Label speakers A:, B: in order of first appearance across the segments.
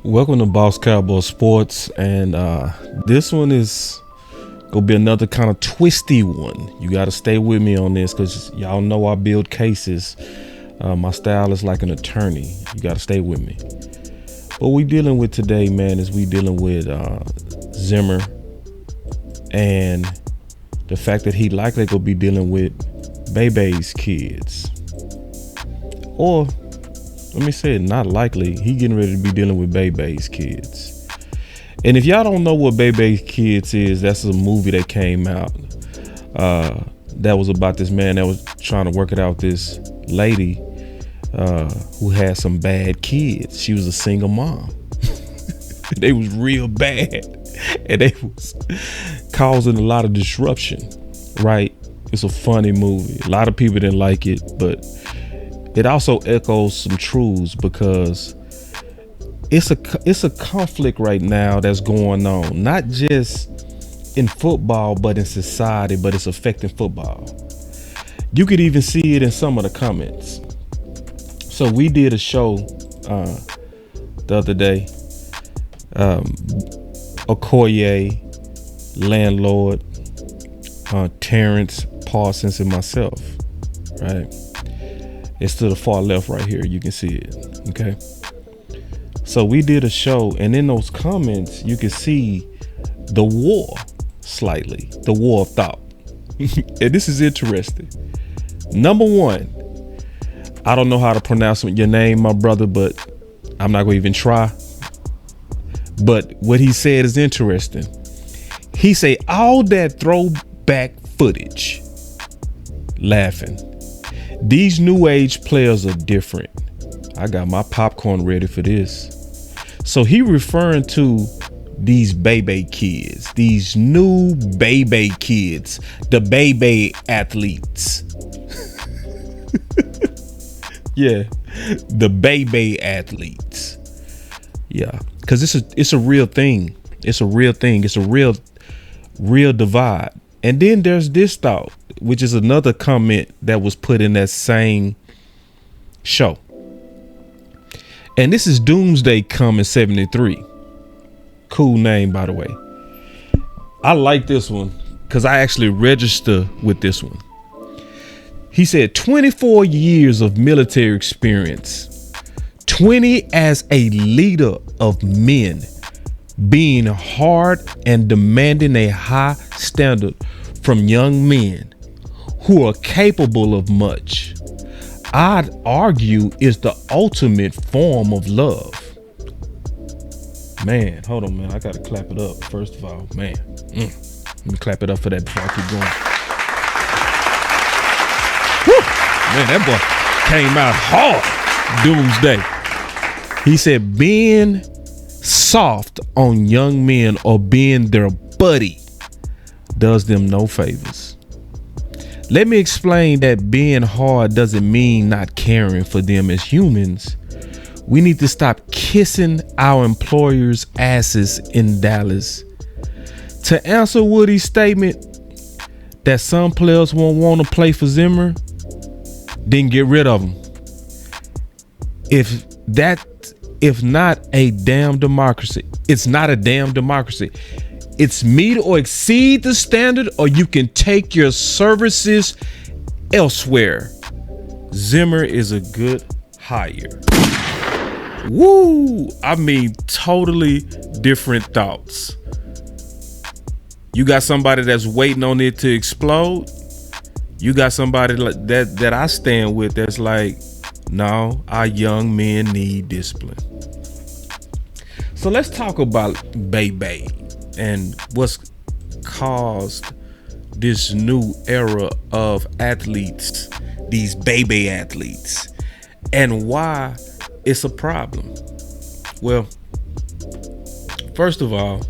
A: Welcome to Boss Cowboy Sports, and this one is gonna be another kind of twisty one. You got to stay with me on this because y'all know I build cases. My style is like an attorney. You got to stay with me. What we dealing with today, man, is we dealing with Zimmer and the fact that he likely gonna be dealing with Bebe's kids, or let me say it, not likely. He getting ready to be dealing with Bebe's kids. And if y'all don't know what Bebe's kids is, that's a movie that came out that was about this man that was trying to work it out with this lady who had some bad kids. She was a single mom. They was real bad, and they was causing a lot of disruption, right? It's a funny movie. A lot of people didn't like it, but it also echoes some truths because it's a conflict right now that's going on, not just in football, but in society, but it's affecting football. You could even see it in some of the comments. So we did a show the other day, Okoye, landlord, Terrence Parsons, and myself, right? It's to the far left right here. You can see it. Okay. So we did a show, and in those comments, you can see the war slightly, the war of thought. And this is interesting. Number one, I don't know how to pronounce your name, my brother, but I'm not going to even try. But what he said is interesting. He say all that throwback footage, laughing. These new age players are different. I got my popcorn ready for this. So he referring to these Bebe kids, these new Bebe kids, the Bebe athletes. Yeah, the Bebe athletes. Yeah, because it's a real thing. It's a real thing. It's a real divide. And then there's this thought, which is another comment that was put in that same show. And this is Doomsday Coming 73. Cool name, by the way. I like this one because I actually register with this one. He said 24 years of military experience, 20 as a leader of men, being hard and demanding a high standard from young men who are capable of much, I'd argue is the ultimate form of love. Man, hold on, man. I gotta clap it up first of all, man. Let me clap it up for that before I keep going. Whew. Man, that boy came out hard. Doomsday. He said being soft on young men or being their buddy does them no favors. Let me explain that being hard doesn't mean not caring for them as humans. We need to stop kissing our employers' asses in Dallas. To answer Woody's statement that some players won't want to play for Zimmer, then get rid of them. If not a damn democracy, it's not a damn democracy. It's meet or exceed the standard, or you can take your services elsewhere. Zimmer is a good hire. Woo! I mean, totally different thoughts. You got somebody that's waiting on it to explode. You got somebody like that I stand with that's like, no, our young men need discipline. So let's talk about Bebe and what's caused this new era of athletes, these Bebe athletes, and why it's a problem. Well, first of all,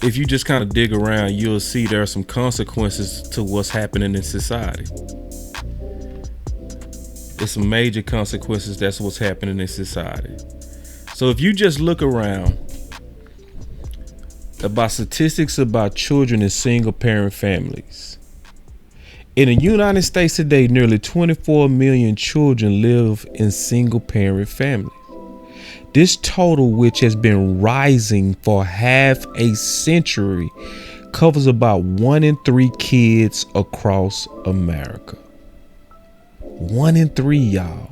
A: if you just kind of dig around, you'll see there are some consequences to what's happening in society. There's some major consequences. That's what's happening in society. So if you just look around about statistics about children in single parent families, in the United States today, nearly 24 million children live in single parent families. This total, which has been rising for half a century, covers about 1 in 3 kids across America. 1 in 3, y'all.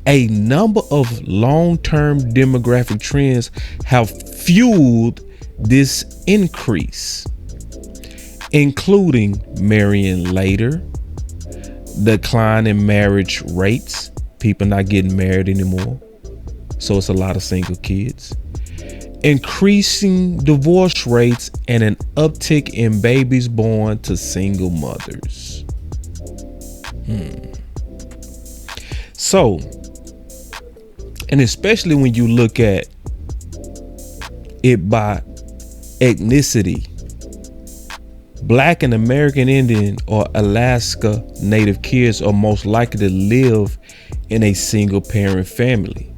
A: A number of long-term demographic trends have fueled this increase, including marrying later, decline in marriage rates, people not getting married anymore, so it's a lot of single kids, increasing divorce rates, and an uptick in babies born to single mothers. So, and especially when you look at it by ethnicity, Black and American Indian or Alaska Native kids are most likely to live in a single parent family.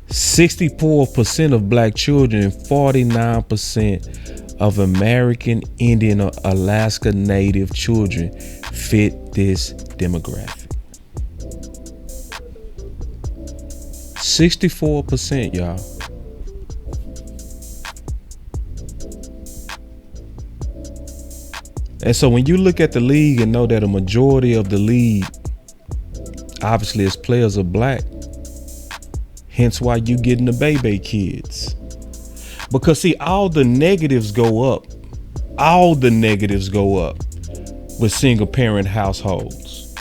A: 64% of Black children and 49% of American Indian or Alaska Native children fit this demographic. 64%, y'all. And so when you look at the league and know that a majority of the league, obviously, its players are Black, hence why you getting the Bebe kids. Because see, all the negatives go up. All the negatives go up with single parent households.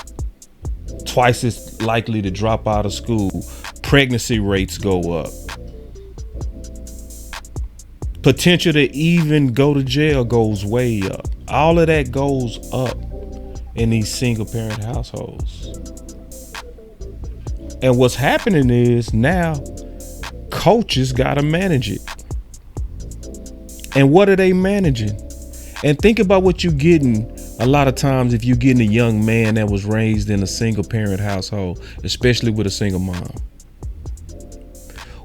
A: Twice as likely to drop out of school. Pregnancy rates go up. Potential to even go to jail goes way up. All of that goes up in these single parent households. And what's happening is now coaches got to manage it. And what are they managing? And think about what you're getting a lot of times if you're getting a young man that was raised in a single parent household, especially with a single mom.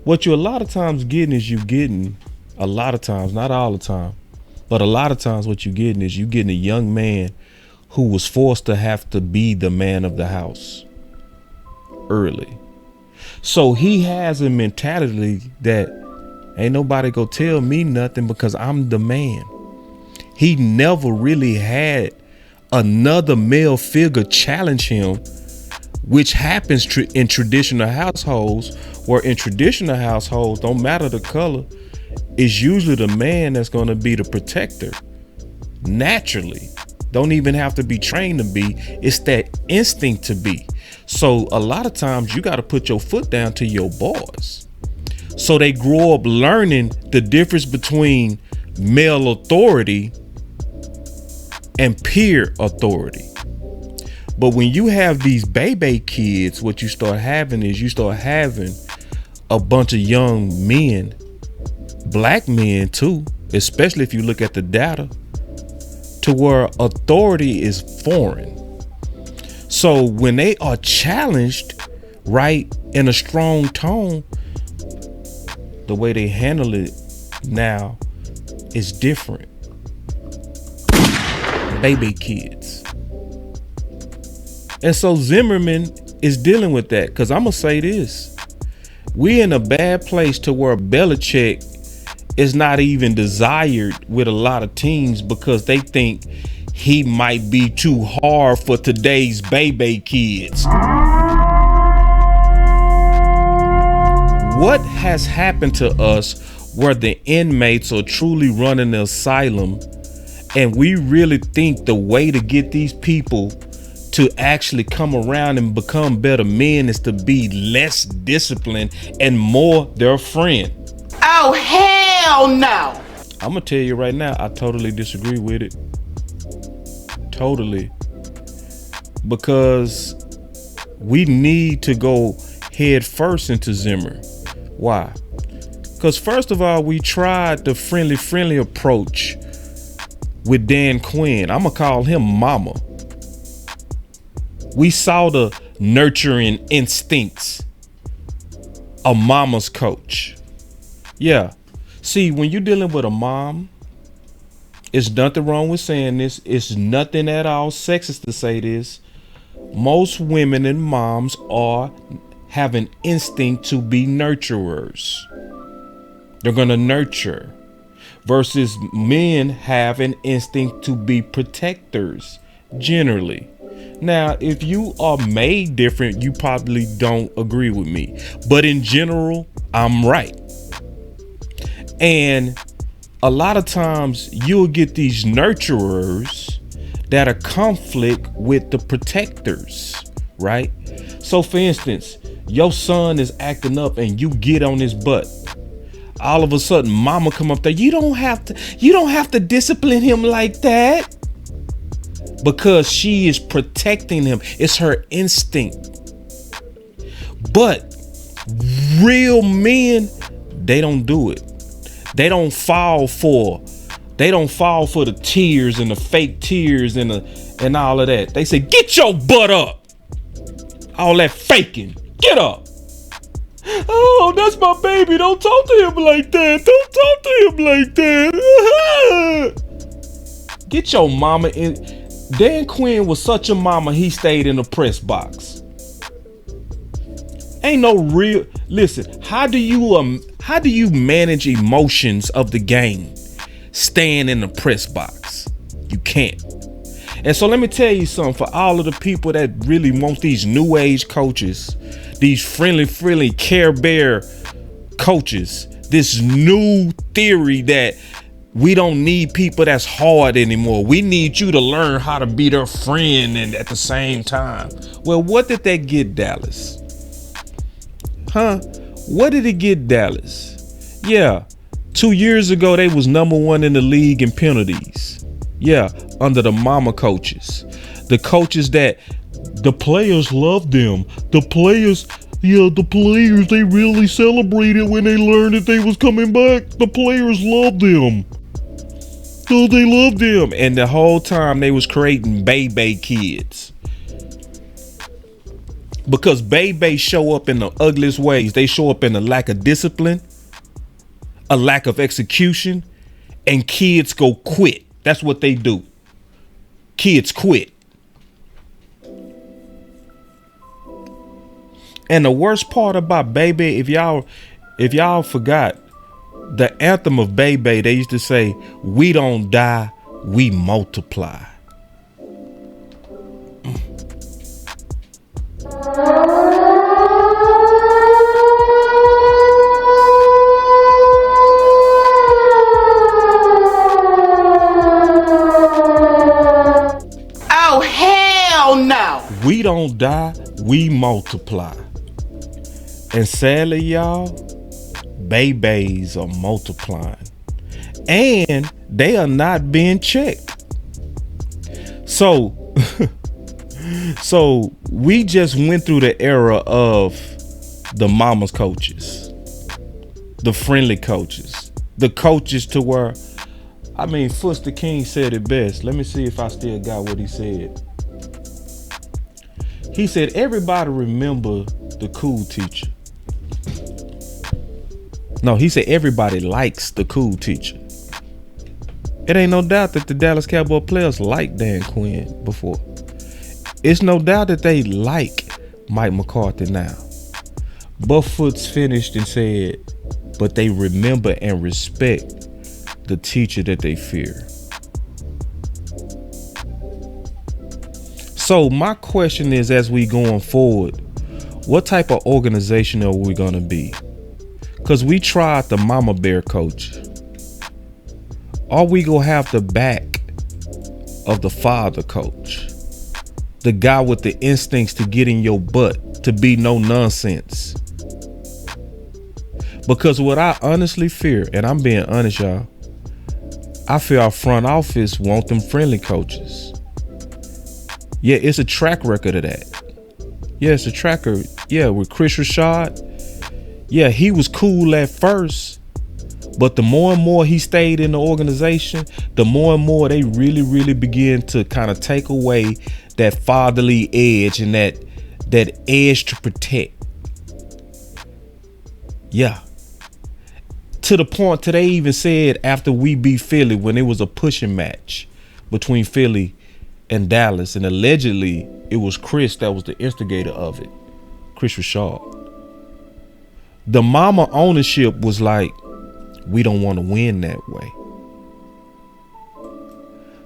A: What you're a lot of times getting is a lot of times, not all the time, but a lot of times what you're getting is you getting a young man who was forced to have to be the man of the house early. So he has a mentality that ain't nobody gonna tell me nothing because I'm the man. He never really had another male figure challenge him, which happens in traditional households, where in traditional households, don't matter the color, it's usually the man that's going to be the protector. Naturally. Don't even have to be trained to be. It's that instinct to be. So a lot of times you got to put your foot down to your boys. So they grow up learning the difference between male authority and peer authority. But when you have these Bebe kids, what you start having is a bunch of young men, Black men too, especially if you look at the data, to where authority is foreign. So when they are challenged, right, in a strong tone, the way they handle it now is different. Bebe kids. And so Zimmerman is dealing with that, because I'm going to say this. We in a bad place to where Belichick is not even desired with a lot of teams because they think he might be too hard for today's Bebe kids. What has happened to us where the inmates are truly running the asylum, and we really think the way to get these people to actually come around and become better men is to be less disciplined and more their friend?
B: Oh, hell no.
A: I'm gonna tell you right now, I totally disagree with it. Totally. Because we need to go head first into Zimmer. Why? Because first of all, we tried the friendly approach with Dan Quinn. I'm gonna call him Mama. We saw the nurturing instincts of Mama's coach. Yeah. See, when you're dealing with a mom, it's nothing wrong with saying this. It's nothing at all sexist to say this. Most women and moms have an instinct to be nurturers. They're going to nurture. Versus men have an instinct to be protectors, generally. Now, if you are made different, you probably don't agree with me. But in general, I'm right. And a lot of times you'll get these nurturers that are conflict with the protectors, right? So for instance, your son is acting up and you get on his butt. All of a sudden mama come up there. You don't have to discipline him like that, because she is protecting him. It's her instinct. But real men, they don't do it. They don't fall for the tears and the fake tears and all of that. They say, get your butt up. All that faking. Get up. Oh, that's my baby. Don't talk to him like that. Don't talk to him like that. Get your mama in. Dan Quinn was such a mama, he stayed in the press box. Ain't no real. Listen, how do you manage emotions of the game staying in the press box? You can't. And so let me tell you something, for all of the people that really want these new age coaches, these friendly Care Bear coaches, this new theory that we don't need people that's hard anymore. We need you to learn how to be their friend and at the same time. Well, what did that get Dallas? What did it get Dallas? Yeah, 2 years ago, they was number one in the league in penalties. Yeah, under the mama coaches. The coaches that the players loved them. The players, they really celebrated when they learned that they was coming back. The players loved them. So they loved them. And the whole time they was creating Bebe kids. Because Bebe show up in the ugliest ways. They show up in a lack of discipline, a lack of execution, and kids go quit. That's what they do. Kids quit. And the worst part about Bebe, if y'all forgot, the anthem of Bebe, they used to say, we don't die, we multiply.
B: Oh, hell no.
A: We don't die, we multiply. And sadly, y'all, Bebes are multiplying. And they are not being checked. So we just went through the era of the mama's coaches, the friendly coaches, the coaches to where, Foster King said it best. Let me see if I still got what he said. He said, everybody remember the cool teacher. No, he said everybody likes the cool teacher. It ain't no doubt that the Dallas Cowboy players like Dan Quinn before. It's no doubt that they like Mike McCarthy now. Buffoots finished and said, but they remember and respect the teacher that they fear. So my question is, as we going forward, what type of organization are we going to be? Because we tried the mama bear coach. Are we going to have the back of the father coach? The guy with the instincts to get in your butt, to be no nonsense. Because what I honestly fear, and I'm being honest, y'all, I fear our front office want them friendly coaches. Yeah, it's a track record of that. Yeah, it's a tracker. Yeah, with Chris Rashad. Yeah, he was cool at first, but the more and more he stayed in the organization, the more and more they really began to kind of take away that fatherly edge and that edge to protect. Yeah. To the point that they even said after we beat Philly, when it was a pushing match between Philly and Dallas, and allegedly it was Chris that was the instigator of it, Chris Rashad. The mama ownership was like, we don't want to win that way.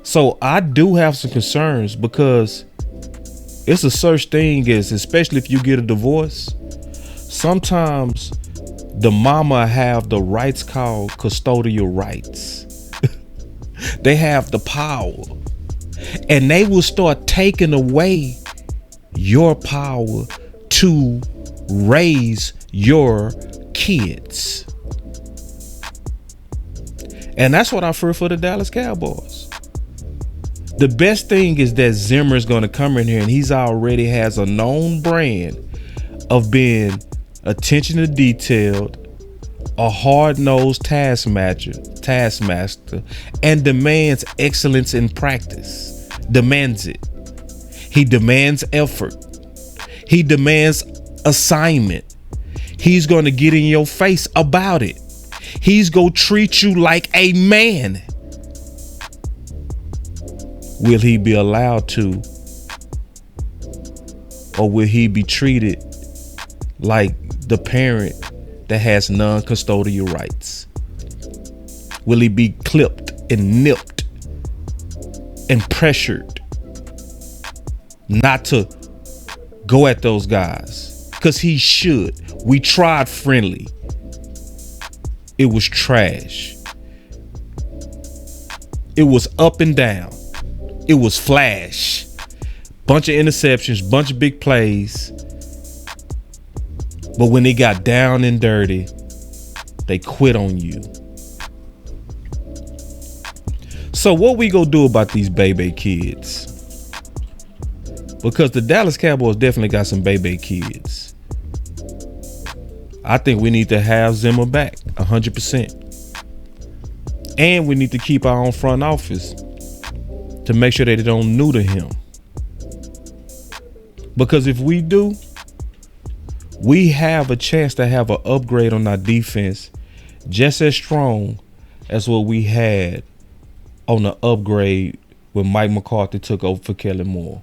A: So I do have some concerns, because it's a such thing as, especially if you get a divorce, sometimes the mama have the rights called custodial rights. They have the power, and they will start taking away your power to raise your kids. And that's what I fear for the Dallas Cowboys. The best thing is that Zimmer is going to come in here, and he's already has a known brand of being attention to detailed, a hard-nosed taskmaster, and demands excellence in practice. Demands it. He demands effort. He demands assignment. He's going to get in your face about it. He's going to treat you like a man. Will he be allowed to? Or will he be treated like the parent that has non-custodial rights? Will he be clipped and nipped and pressured not to go at those guys? Because he should. We tried friendly. It was trash. It was up and down. It was flash. Bunch of interceptions, bunch of big plays. But when they got down and dirty, they quit on you. So what we gonna do about these Bebe kids? Because the Dallas Cowboys definitely got some Bebe kids. I think we need to have Zimmer back 100%. And we need to keep our own front office to make sure that they don't new to him. Because if we do, we have a chance to have an upgrade on our defense just as strong as what we had on the upgrade when Mike McCarthy took over for Kellen Moore.